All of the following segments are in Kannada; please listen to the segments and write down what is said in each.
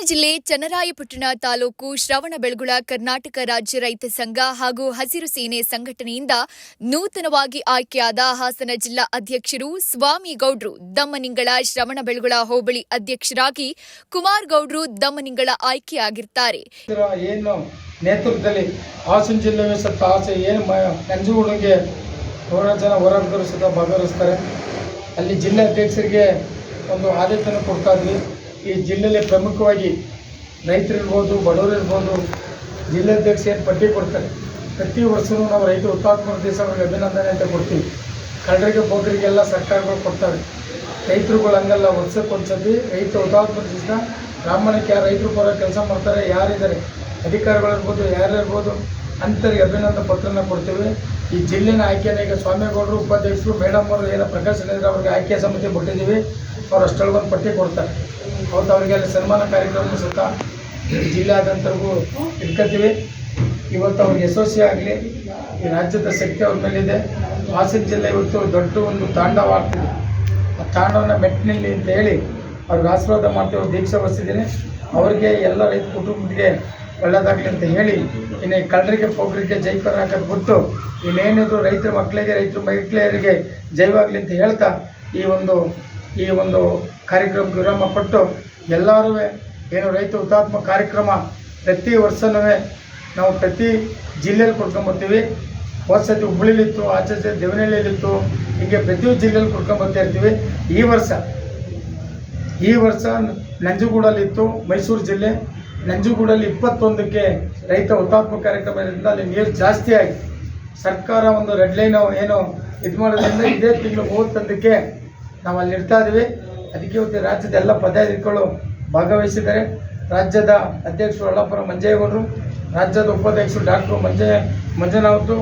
ಜಿಲ್ಲೆ ಚನ್ನರಾಯಪಟ್ಟಣ ತಾಲೂಕು ಶ್ರವಣಬೆಳಗೊಳ ಕರ್ನಾಟಕ ರಾಜ್ಯ ರೈತ ಸಂಘ ಹಾಗೂ ಹಸಿರು ಸೇನೆ ಸಂಘಟನೆಯಿಂದ ನೂತನವಾಗಿ ಆಯ್ಕೆಯಾದ ಹಾಸನ ಜಿಲ್ಲಾ ಅಧ್ಯಕ್ಷರು ಸ್ವಾಮಿಗೌಡ್ರು ದಮ್ಮನಿಂಗಳ ಶ್ರವಣಬೆಳಗೊಳ ಹೋಬಳಿ ಅಧ್ಯಕ್ಷರಾಗಿ ಕುಮಾರ್ ಗೌಡ್ರು ದಮ್ಮನಿಂಗಳ ಆಯ್ಕೆಯಾಗಿದ್ದಾರೆ. ನೇತೃತ್ವದಲ್ಲಿ ಹಾಸನ ಜಿಲ್ಲೆಯ ನಂಜುಗೂಡಿಗೆ 100 ಜನ ಹೋರಾಟಗಾರರು ಸಹ ಭಾಗವಹಿಸ್ತಾರೆ. ಅಲ್ಲಿ ಜಿಲ್ಲಾ ಅಧ್ಯಕ್ಷರಿಗೆ ಒಂದು ಆದೇಶವನ್ನು ಕೊಡ್ತಾ ಇದ್ವಿ. ಈ ಜಿಲ್ಲೆಯಲ್ಲಿ ಪ್ರಮುಖವಾಗಿ ರೈತರಿರ್ಬೋದು, ಬಡವರಿರ್ಬೋದು, ಜಿಲ್ಲಾಧ್ಯಕ್ಷ ಏನು ಪಟ್ಟಿ ಕೊಡ್ತಾರೆ. ಪ್ರತಿ ವರ್ಷವೂ ನಾವು ರೈತ ಹುತಾತ್ಮ ದಿವಸ ಅವ್ರಿಗೆ ಅಭಿನಂದನೆ ಅಂತ ಕೊಡ್ತೀವಿ. ಕಳ್ಳರಿಗೆ ಬೋಗರಿಗೆಲ್ಲ ಸರ್ಕಾರಗಳು ಕೊಡ್ತವೆ. ರೈತರುಗಳು ಹಂಗಲ್ಲ, ವರ್ಷಕ್ಕೊಂದ್ಸತಿ ರೈತ ಹುತಾತ್ಮ ದಿವಸ ಬ್ರಾಹ್ಮಣಕ್ಕೆ ಯಾರು ರೈತರು ಪರ ಕೆಲಸ ಮಾಡ್ತಾರೆ, ಯಾರಿದ್ದಾರೆ ಅಧಿಕಾರಿಗಳಿರ್ಬೋದು, ಯಾರಿರ್ಬೋದು ಅಂಥವ್ರಿಗೆ ಅಭಿನಂದನೆ ಪತ್ರನ ಕೊಡ್ತೀವಿ. ಈ ಜಿಲ್ಲೆನ ಆಯ್ಕೆನ ಈಗ ಸ್ವಾಮಿಗೌಡರು ಉಪಾಧ್ಯಕ್ಷರು ಮೇಡಮ್ ಅವರು ಏನೋ ಪ್ರಕಾಶ್ ಅವ್ರಿಗೆ ಆಯ್ಕೆ ಸಮಿತಿ ಕೊಟ್ಟಿದ್ದೀವಿ. ಅವ್ರು ಅಷ್ಟೊಳಗೊಂದು ಪಟ್ಟಿ ಕೊಡ್ತಾರೆ. ಅವತ್ತು ಅವರಿಗೆ ಅಲ್ಲಿ ಸನ್ಮಾನ ಕಾರ್ಯಕ್ರಮ ಸುತ್ತ ಜಿಲ್ಲಾದ್ಯಂತರಿಗೂ ಇಟ್ಕೊತೀವಿ. ಇವತ್ತು ಅವ್ರಿಗೆ ಯಶಸ್ವಿ ಆಗಲಿ. ಈ ರಾಜ್ಯದ ಶಕ್ತಿ ಅವ್ರ ಮೇಲಿದೆ. ಹಾಸನ ಜಿಲ್ಲೆ ಇವತ್ತು ದೊಡ್ಡ ಒಂದು ತಾಂಡವ ಆಗ್ತಿದೆ. ಆ ತಾಂಡವನ ಮೆಟ್ಟಿನಲ್ಲಿ ಅಂತ ಹೇಳಿ ಅವ್ರಿಗೆ ಆಶೀರ್ವಾದ ಮಾಡ್ತೀವಿ. ದೀಕ್ಷೆ ವಹಿಸಿದ್ದೀನಿ. ಅವ್ರಿಗೆ ಎಲ್ಲ ರೈತ ಕುಟುಂಬಕ್ಕೆ ಒಳ್ಳೆಯದಾಗಲಿ ಅಂತ ಹೇಳಿ, ಇನ್ನು ಕಳ್ಳರಿಗೆ ಪೋಗರಿಗೆ ಜೈಕರ ಹಾಕೋದು ಬಿಟ್ಟು ಇನ್ನೇನಿದ್ರು ರೈತರ ಮಕ್ಕಳಿಗೆ, ರೈತರ ಮಹಿಳೆಯರಿಗೆ ಜೈವಾಗಲಿ ಅಂತ ಹೇಳ್ತಾ ಈ ಒಂದು ಕಾರ್ಯಕ್ರಮಕ್ಕೆ ವಿರಾಮ ಕೊಟ್ಟು ಎಲ್ಲರೂ ಏನು ರೈತ ಹುತಾತ್ಮ ಕಾರ್ಯಕ್ರಮ ಪ್ರತಿ ವರ್ಷವೂ ನಾವು ಪ್ರತಿ ಜಿಲ್ಲೆಯಲ್ಲಿ ಕೊಡ್ಕೊಂಬರ್ತೀವಿ. ವರ್ಷದ ಹುಬ್ಬಳ್ಳಿಲಿತ್ತು, ಆಚೆ ದೇವನಹಳ್ಳಿಯಲ್ಲಿತ್ತು, ಹೀಗೆ ಪ್ರತಿ ಜಿಲ್ಲೆಯಲ್ಲಿ ಕೊಡ್ಕೊಂಬರ್ತಾ ಇರ್ತೀವಿ. ಈ ವರ್ಷ ನಂಜುಗೂಡಲ್ಲಿತ್ತು. ಮೈಸೂರು ಜಿಲ್ಲೆ ನಂಜುಗೂಡಲ್ಲಿ 21ಕ್ಕೆ ರೈತ ಹುತಾತ್ಮ ಕಾರ್ಯಕ್ರಮ ಇರೋದ್ರಿಂದ ಅಲ್ಲಿ ನೀರು ಜಾಸ್ತಿ ಆಗಿ ಸರ್ಕಾರ ಒಂದು ರೆಡ್ ಲೈನ್ ಏನು ಇದು ಮಾಡೋದ್ರಿಂದ ಇದೇ ತಿಂಗಳು 31ಕ್ಕೆ ನಾವು ಅಲ್ಲಿ ಇರ್ತಾ ಇದ್ದೀವಿ. ಅದಕ್ಕೆ ಇವತ್ತು ರಾಜ್ಯದ ಎಲ್ಲ ಪದಾಧಿಕಾರಿಗಳು ಭಾಗವಹಿಸಿದ್ದಾರೆ. ರಾಜ್ಯದ ಅಧ್ಯಕ್ಷರು ಅಳ್ಳಾಪುರ ಮಂಜೇಗೌಡರು, ರಾಜ್ಯದ ಉಪಾಧ್ಯಕ್ಷರು ಡಾಕ್ಟರ್ ಮಂಜುನಾಥ್,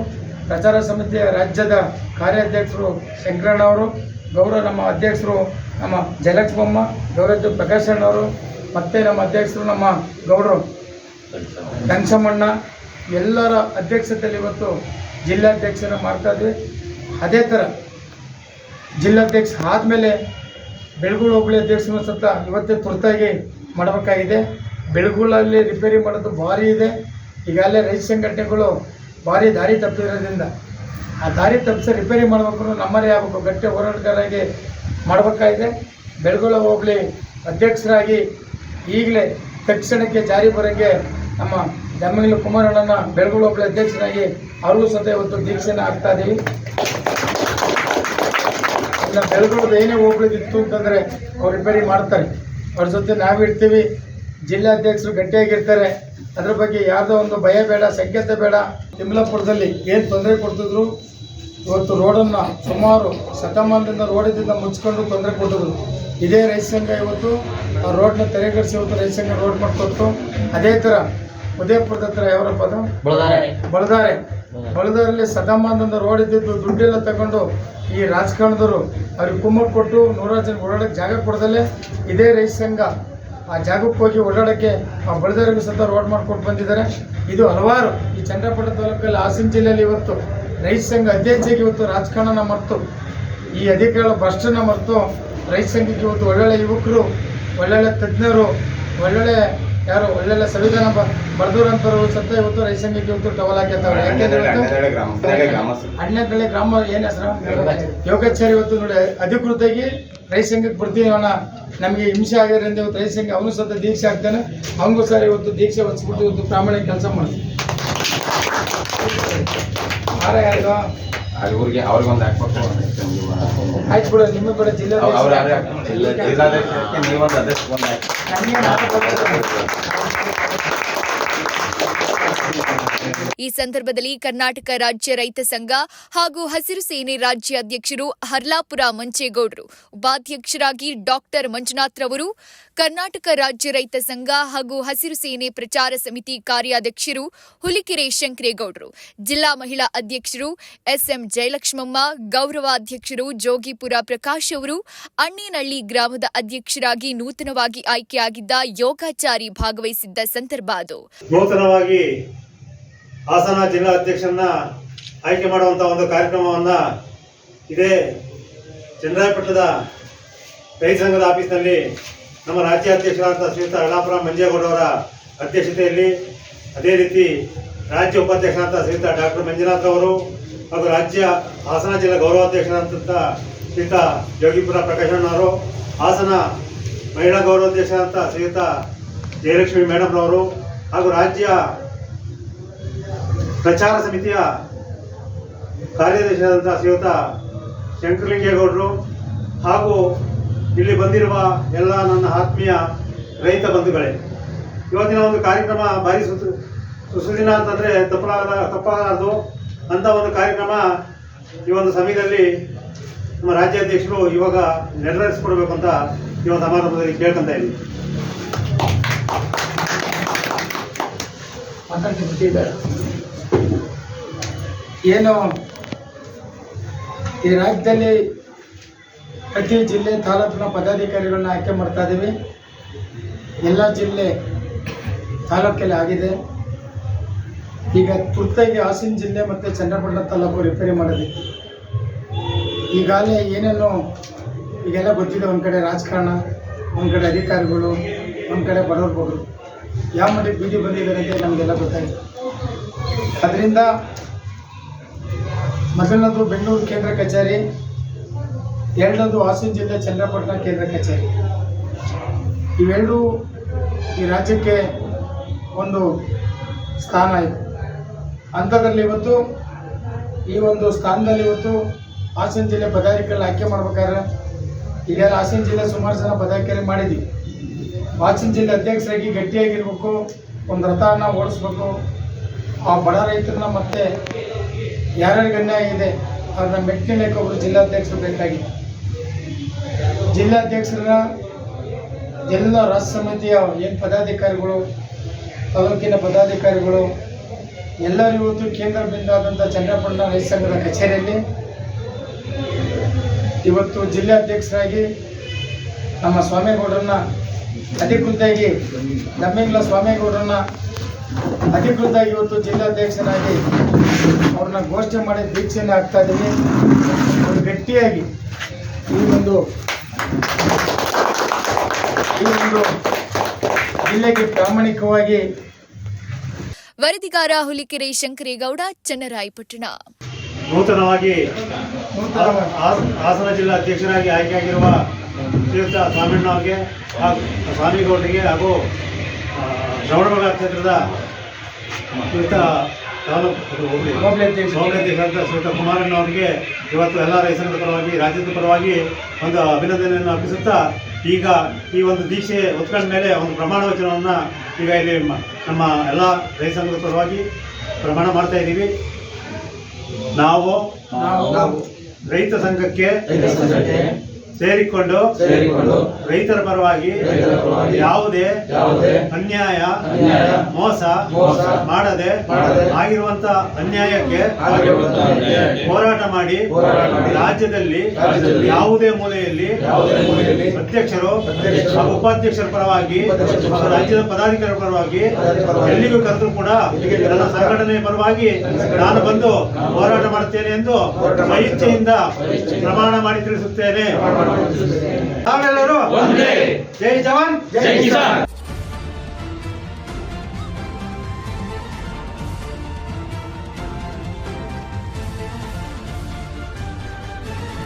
ಪ್ರಚಾರ ಸಮಿತಿಯ ರಾಜ್ಯದ ಕಾರ್ಯಾಧ್ಯಕ್ಷರು ಶಂಕರಣ್ಣವರು, ಗೌರವ ನಮ್ಮ ಅಧ್ಯಕ್ಷರು ನಮ್ಮ ಜಯಲಕ್ಷ್ಮಮ್ಮ, ಗೌರವ ಪ್ರಕಾಶಣ್ಣವರು, ಮತ್ತು ನಮ್ಮ ಅಧ್ಯಕ್ಷರು ನಮ್ಮ ಗೌಡರು ಗಂಗಸಮ್ಮಣ್ಣ, ಎಲ್ಲರ ಅಧ್ಯಕ್ಷತೆಯಲ್ಲಿ ಇವತ್ತು ಜಿಲ್ಲಾಧ್ಯಕ್ಷನ ಮಾಡ್ತಾಯಿದ್ವಿ. ಅದೇ ಥರ ಜಿಲ್ಲಾಧ್ಯಕ್ಷ ಆದಮೇಲೆ ಬೆಳಗೊಳ ಹೋಬಳಿ ಅಧ್ಯಕ್ಷನ ಸತ ಇವತ್ತೇ ತುರ್ತಾಗಿ ಮಾಡಬೇಕಾಗಿದೆ. ಬೆಳಗೊಳಲ್ಲಿ ರಿಪೇರಿ ಮಾಡೋದು ಭಾರಿ ಇದೆ. ಈಗಾಗಲೇ ರೈತ ಸಂಘಟನೆಗಳು ಭಾರಿ ದಾರಿ ತಪ್ಪಿರೋದ್ರಿಂದ ಆ ದಾರಿ ತಪ್ಪಿಸಿ ರಿಪೇರಿ ಮಾಡಬೇಕು, ನಮ್ಮದೇ ಆಗಬೇಕು, ಗಟ್ಟಿ ಹೋರಾಟಗಾರರಾಗಿ ಮಾಡಬೇಕಾಗಿದೆ. ಬೆಳಗೊಳ ಹೋಬಳಿ ಅಧ್ಯಕ್ಷರಾಗಿ ಈಗಲೇ ತಕ್ಷಣಕ್ಕೆ ಜಾರಿ ಬರೋಂಗೆ ನಮ್ಮ ದಮ್ಮನಿಂಗಳ ಕುಮಾರಣ್ಣನ ಬೆಳಗೊಳ ಹೋಬಳಿ ಅಧ್ಯಕ್ಷರಾಗಿ ಅವ್ರಿಗೂ ಸತ ಇವತ್ತು ದೀಕ್ಷೆನ ಆಗ್ತಾ ಇದ್ದೀವಿ. ಇಲ್ಲ ಬೆಳಗೊಳದ ಏನೇ ಹೋಗ್ಲಿಕ್ಕಿತ್ತು ಅಂತಂದರೆ ಅವ್ರು ರಿಪೇರಿ ಮಾಡ್ತಾರೆ. ಅವ್ರ ಜೊತೆ ನಾವಿರ್ತೀವಿ. ಜಿಲ್ಲಾಧ್ಯಕ್ಷರು ಗಟ್ಟಿಯಾಗಿರ್ತಾರೆ. ಅದ್ರ ಬಗ್ಗೆ ಯಾವುದೋ ಒಂದು ಭಯ ಬೇಡ, ಸಂಕೇತ ಬೇಡ. ತಿಮ್ಲಾಪುರದಲ್ಲಿ ಏನು ತೊಂದರೆ ಕೊಡ್ತಿದ್ರು, ಇವತ್ತು ರೋಡನ್ನು ಸುಮಾರು ಶತಮಾನದಿಂದ ರೋಡಿಂದ ಮುಚ್ಕೊಂಡು ತೊಂದರೆ ಕೊಟ್ಟಿದ್ರು. ಇದೇ ರೈತ ಸಂಘ ಇವತ್ತು ಆ ರೋಡ್ನ ತೆರೆಗಡಿಸಿ ಇವತ್ತು ರೈತ ಸಂಘ ರೋಡ್ ಮಾಡಿಕೊಟ್ಟು, ಅದೇ ಥರ ಉದಯಪುರದ ಹತ್ರ ಯಾವರಪ್ಪ ಅದು ಬಳದಾರಲ್ಲಿ ಶತಮಾನದಿಂದ ರೋಡ್ ಇದ್ದಿದ್ದು ದುಡ್ಡೆಲ್ಲ ತಗೊಂಡು ಈ ರಾಜಕಾರಣದವರು ಅವ್ರಿಗೆ ಕುಮ್ಮಕ್ಕು ಕೊಟ್ಟು 100 ಜನ ಓಡಾಡೋಕ್ಕೆ ಜಾಗ ಕೊಡದಲ್ಲೇ ಇದೇ ರೈತ ಸಂಘ ಆ ಜಾಗಕ್ಕೆ ಹೋಗಿ ಓಡಾಡೋಕ್ಕೆ ಆ ಬಳದಾರಿಗೂ ಸಹ ರೋಡ್ ಮಾಡಿಕೊಟ್ಟು ಬಂದಿದ್ದಾರೆ. ಇದು ಹಲವಾರು ಈ ಚನ್ನರಾಯಪಟ್ಟಣ ತಾಲೂಕಲ್ಲಿ ಹಾಸನ ಜಿಲ್ಲೆಯಲ್ಲಿ ಇವತ್ತು ರೈತ ಸಂಘ ಅಧ್ಯಕ್ಷರಿಗೆ ಇವತ್ತು ರಾಜಕಾರಣನ ಮರೆತು, ಈ ಅಧಿಕಾರಿಗಳ ಭ್ರಷ್ಟನ ಮರೆತು ರೈತ ಸಂಘಕ್ಕೆ ಇವತ್ತು ಒಳ್ಳೊಳ್ಳೆ ಯುವಕರು, ಒಳ್ಳೊಳ್ಳೆ ತಜ್ಞರು, ಒಳ್ಳೊಳ್ಳೆ ಸಂವಿಧಾನ ಬರೆದೋರಂಥವ್ರು ಸತ್ತ ಇವತ್ತು ರೈತ ಸಂಘಕ್ಕೆ ಇವತ್ತು ಟವಲ್ ಹಾಕಿರ್ತಾವೆ. ಅಣ್ಣನಹಳ್ಳಿ ಗ್ರಾಮ ಏನು ಹೆಸರು ಯೋಗಾಚಾರ್ಯ ಇವತ್ತು ನೋಡಿ ಅಧಿಕೃತವಾಗಿ ರೈತ ಸಂಘಕ್ಕೆ ಬರ್ತೀವಿ. ಅವನ ನಮಗೆ ಹಿಂಸೆ ಆಗಿರೋದ್ರಿಂದ ಇವತ್ತು ರೈತ ಸಂಘ ಅವನು ಸತ ದೀಕ್ಷೆ ಆಗ್ತಾನೆ. ಅವನಿಗೂ ಸರ್ ಇವತ್ತು ದೀಕ್ಷೆ ಹೊಚ್ಬಿಟ್ಟು ಇವತ್ತು ಪ್ರಾಮಾಣಿಕ ಕೆಲಸ ಮಾಡ್ತೀವಿ. ಅವ್ರಿಗೊಂದು ಹಾಕ್ಬೇಕು. ಆಯ್ತು ಬಿಡ, ನಿಮ್ಮ ಕಡೆ ಜಿಲ್ಲೆ ಈ ಸಂದರ್ಭದಲ್ಲಿ ಕರ್ನಾಟಕ ರಾಜ್ಯ ರೈತ ಸಂಘ ಹಾಗೂ ಹಸಿರು ಸೇನೆ ರಾಜ್ಯ ಅಧ್ಯಕ್ಷರು ಹರ್ಲಾಪುರ ಮಂಚೇಗೌಡರು, ಉಪಾಧ್ಯಕ್ಷರಾಗಿ ಡಾಕ್ಟರ್ ಮಂಜುನಾಥ್ ರವರು, ಕರ್ನಾಟಕ ರಾಜ್ಯ ರೈತ ಸಂಘ ಹಾಗೂ ಹಸಿರು ಸೇನೆ ಪ್ರಚಾರ ಸಮಿತಿ ಕಾರ್ಯಾಧ್ಯಕ್ಷರು ಹುಲಿಕೆರೆ ಶಂಕರೇಗೌಡರು, ಜಿಲ್ಲಾ ಮಹಿಳಾ ಅಧ್ಯಕ್ಷರು ಎಸ್ಎಂ ಜಯಲಕ್ಷ್ಮಮ್ಮ, ಗೌರವಾಧ್ಯಕ್ಷರು ಜೋಗಿಪುರ ಪ್ರಕಾಶ್ ಅವರು, ಅಣ್ಣೇನಹಳ್ಳಿ ಗ್ರಾಮದ ಅಧ್ಯಕ್ಷರಾಗಿ ನೂತನವಾಗಿ ಆಯ್ಕೆಯಾಗಿದ್ದ ಯೋಗಾಚಾರಿ ಭಾಗವಹಿಸಿದ್ದ ಸಂದರ್ಭ ಅದು. ನೂತನವಾಗಿ ಹಾಸನ ಜಿಲ್ಲಾ ಅಧ್ಯಕ್ಷರನ್ನ ಆಯ್ಕೆ ಮಾಡುವಂಥ ಒಂದು ಕಾರ್ಯಕ್ರಮವನ್ನು ಇದೇ ಚನ್ನರಾಯಪಟ್ಟಣದ ರೈತ ಸಂಘದ ಆಫೀಸ್ನಲ್ಲಿ ನಮ್ಮ ರಾಜ್ಯಾಧ್ಯಕ್ಷರಾದ ಶ್ರೀಯುತ ಹರ್ಲಾಪುರ ಮಂಜೇಗೌಡರವರ ಅಧ್ಯಕ್ಷತೆಯಲ್ಲಿ, ಅದೇ ರೀತಿ ರಾಜ್ಯ ಉಪಾಧ್ಯಕ್ಷರಾದ ಶ್ರೀಯುತ ಡಾಕ್ಟರ್ ಮಂಜುನಾಥ್ ಅವರು ಹಾಗೂ ರಾಜ್ಯ ಹಾಸನ ಜಿಲ್ಲಾ ಗೌರವಾಧ್ಯಕ್ಷರಾದಂಥ ಶ್ರೀಯುತ ಯೋಗಿಪುರ ಪ್ರಕಾಶಣ್ಣವರು, ಹಾಸನ ಮಹಿಳಾ ಗೌರವಾಧ್ಯಕ್ಷರಾದಂಥ ಶ್ರೀಯುತ ಜಯಲಕ್ಷ್ಮಿ ಮೇಡಮ್ರವರು ಹಾಗೂ ರಾಜ್ಯ ಪ್ರಚಾರ ಸಮಿತಿಯ ಕಾರ್ಯದರ್ಶಿಯಾದಂಥ ಶ್ರೀಯುತ ಶಂಕರಲಿಂಗೇಗೌಡರು ಹಾಗೂ ಇಲ್ಲಿ ಬಂದಿರುವ ಎಲ್ಲ ನನ್ನ ಆತ್ಮೀಯ ರೈತ ಬಂಧುಗಳೇ, ಇವತ್ತಿನ ಒಂದು ಕಾರ್ಯಕ್ರಮ ಭಾರಿ ಸುಸುದಿನ ಅಂತಂದರೆ ತಪ್ಪಾಗಲಾರದು ಅಂತ ಒಂದು ಕಾರ್ಯಕ್ರಮ ಈ ಒಂದು ಸಮಯದಲ್ಲಿ ನಮ್ಮ ರಾಜ್ಯಾಧ್ಯಕ್ಷರು ಇವಾಗ ನೆರವೇರಿಸಿಕೊಡ್ಬೇಕು ಅಂತ ಈ ಒಂದು ಸಮಾರಂಭದಲ್ಲಿ ಕೇಳ್ಕೊಂತ ಇದ್ದೀವಿ. ಏನು ಈ ರಾಜ್ಯದಲ್ಲಿ ಪ್ರತಿ ಜಿಲ್ಲೆ ತಾಲೂಕಿನ ಪದಾಧಿಕಾರಿಗಳನ್ನ ಆಯ್ಕೆ ಮಾಡ್ತಾ ಇದ್ದೀವಿ. ಎಲ್ಲ ಜಿಲ್ಲೆ ತಾಲೂಕಲ್ಲಿ ಆಗಿದೆ. ಈಗ ತುರ್ತಾಗಿ ಹಾಸನ ಜಿಲ್ಲೆ ಮತ್ತು ಚನ್ನಪಟ್ಟಣ ತಾಲೂಕು ರಿಪೇರಿ ಮಾಡೋದಿತ್ತು. ಈಗಾಗಲೇ ಏನೇನು ಈಗೆಲ್ಲ ಗೊತ್ತಿದೆ, ಒಂದು ಕಡೆ ರಾಜಕಾರಣ, ಒಂದು ಕಡೆ ಅಧಿಕಾರಿಗಳು, ಒಂದು ಕಡೆ ಬಡವರು ಯಾವ ಮಟ್ಟಿಗೆ ಬೀದಿ ಬಂದಿದ್ದಾರೆ ಅಂತ ನಮಗೆಲ್ಲ ಗೊತ್ತಾಗಿದೆ. ಅದರಿಂದ ಮೊದಲನೇದು ಬೆಂಗಳೂರು ಕೇಂದ್ರ ಕಚೇರಿ, ಎರಡನೇದು ಹಾಸನ ಜಿಲ್ಲೆ ಚನ್ನಪಟ್ಟಣ ಕೇಂದ್ರ ಕಚೇರಿ. ಇವೆರಡೂ ಈ ರಾಜ್ಯಕ್ಕೆ ಒಂದು ಸ್ಥಾನ ಇದೆ. ಅಂಥದ್ರಲ್ಲಿ ಇವತ್ತು ಈ ಒಂದು ಸ್ಥಾನದಲ್ಲಿ ಇವತ್ತು ಹಾಸನ ಜಿಲ್ಲೆ ಪದಾಧಿಕಾರಿ ಆಯ್ಕೆ ಮಾಡ್ಬೇಕಾದ್ರೆ ಈಗೆಲ್ಲ ಹಾಸನ ಜಿಲ್ಲೆ ಸುಮಾರು ಜನ ಪದಾಧಿಕಾರಿ ಮಾಡಿದ್ದೀವಿ. ಹಾಸನ ಜಿಲ್ಲೆ ಅಧ್ಯಕ್ಷರಾಗಿ ಗಟ್ಟಿಯಾಗಿರ್ಬೇಕು, ಒಂದು ರಥನ ಓಡಿಸ್ಬೇಕು, ಆ ಬಡ ರೈತರನ್ನ ಮತ್ತೆ ಯಾರ್ಯಾರಿಗೆ ಅನ್ಯಾಯ ಇದೆ ಅವ್ರನ್ನ ಮೆಟ್ಟಿನಕ್ಕೆ ಒಬ್ಬರು ಜಿಲ್ಲಾಧ್ಯಕ್ಷರು ಬೇಕಾಗಿದೆ. ಜಿಲ್ಲಾಧ್ಯಕ್ಷರನ್ನ ಎಲ್ಲ ರಾಜ್ಯ ಸಮಿತಿಯ ಏನು ಪದಾಧಿಕಾರಿಗಳು, ತಾಲೂಕಿನ ಪದಾಧಿಕಾರಿಗಳು ಎಲ್ಲರೂ ಇವತ್ತು ಕೇಂದ್ರ ಬಿಂದಾದಂಥ ಚನ್ನಪಟ್ಟಣ ರೈತ ಸಂಘದ ಕಚೇರಿಯಲ್ಲಿ ಇವತ್ತು ಜಿಲ್ಲಾಧ್ಯಕ್ಷರಾಗಿ ನಮ್ಮ ಸ್ವಾಮೇಗೌಡರನ್ನ ಅಧಿಕೃತವಾಗಿ, ದಮ್ಮಿಂಗ್ಲ ಸ್ವಾಮೇಗೌಡರನ್ನ ಅಧಿಕೃತವಾಗಿ ಇವತ್ತು ಜಿಲ್ಲಾಧ್ಯಕ್ಷರಾಗಿ ಅವ್ರನ್ನ ಘೋಷಣೆ ಮಾಡಿ ದೀಕ್ಷೆಯನ್ನು ಹಾಕ್ತಾ ಇದ್ದೀವಿ. ಅವರು ಗಟ್ಟಿಯಾಗಿ ಈ ಒಂದು ಜಿಲ್ಲೆಗೆ ಪ್ರಾಮಾಣಿಕವಾಗಿ. ವರದಿಗಾರ ಹುಲಿಕೆರೆ ಶಂಕರೇಗೌಡ, ಚನ್ನರಾಯಪಟ್ಟಣ. ನೂತನವಾಗಿ ಹಾಸನ ಜಿಲ್ಲಾ ಅಧ್ಯಕ್ಷರಾಗಿ ಆಯ್ಕೆಯಾಗಿರುವ ಶ್ರೀಯುತ ಸ್ವಾಮಣ್ಣ ಅವರಿಗೆ ಹಾಗೂ ಸ್ವಾಮಿಗೌಡರಿಗೆ ಹಾಗೂ ಶ್ರವಣಬೆಳಗೊಳ ಕ್ಷೇತ್ರದ ಶ್ರೀಯುತ ಹೋಬಳಿ ಅಧ್ಯಕ್ಷರಾದ ಶ್ರೀಯುತ ಕುಮಾರಣ್ಣ ಅವರಿಗೆ ಇವತ್ತು ಎಲ್ಲ ರೈತ ಸಂಘದ ಪರವಾಗಿ, ರಾಜ್ಯದ ಪರವಾಗಿ ಒಂದು ಅಭಿನಂದನೆಯನ್ನು ಅರ್ಪಿಸುತ್ತಾ, ಈಗ ಈ ಒಂದು ದೀಕ್ಷೆ ಹೊತ್ಕೊಂಡ ಮೇಲೆ ಒಂದು ಪ್ರಮಾಣ ವಚನವನ್ನು ಈಗ ಇಲ್ಲಿ ನಮ್ಮ ಎಲ್ಲ ರೈತ ಸಂಘದ ಪರವಾಗಿ ಪ್ರಮಾಣ ಮಾಡ್ತಾ ಇದ್ದೀವಿ. ನಾವು ರೈತ ಸಂಘಕ್ಕೆ ಸೇರಿಕೊಂಡು ರೈತರ ಪರವಾಗಿ ಯಾವುದೇ ಅನ್ಯಾಯ, ಮೋಸ ಮಾಡದೆ ಆಗಿರುವಂತ ಅನ್ಯಾಯಕ್ಕೆ ಹೋರಾಟ ಮಾಡಿ ರಾಜ್ಯದಲ್ಲಿ ಯಾವುದೇ ಮೂಲೆಯಲ್ಲಿ ಅಧ್ಯಕ್ಷರು ಹಾಗೂ ಉಪಾಧ್ಯಕ್ಷರ ಪರವಾಗಿ, ರಾಜ್ಯದ ಪದಾಧಿಕಾರಿಗಳ ಪರವಾಗಿ ಎಲ್ಲಿಗೂ ಕರೆದು ಕೂಡ ನನ್ನ ಸಂಘಟನೆ ಪರವಾಗಿ ನಾನು ಬಂದು ಹೋರಾಟ ಮಾಡುತ್ತೇನೆ ಎಂದು ಸ್ವಇಚ್ಛೆಯಿಂದ ಪ್ರಮಾಣ ಮಾಡಿ ತಿಳಿಸುತ್ತೇನೆ. ನಾವೆಲ್ಲರೂ ಜೈ ಜವಾನ್ ಜೈ ಕಿಸಾನ್.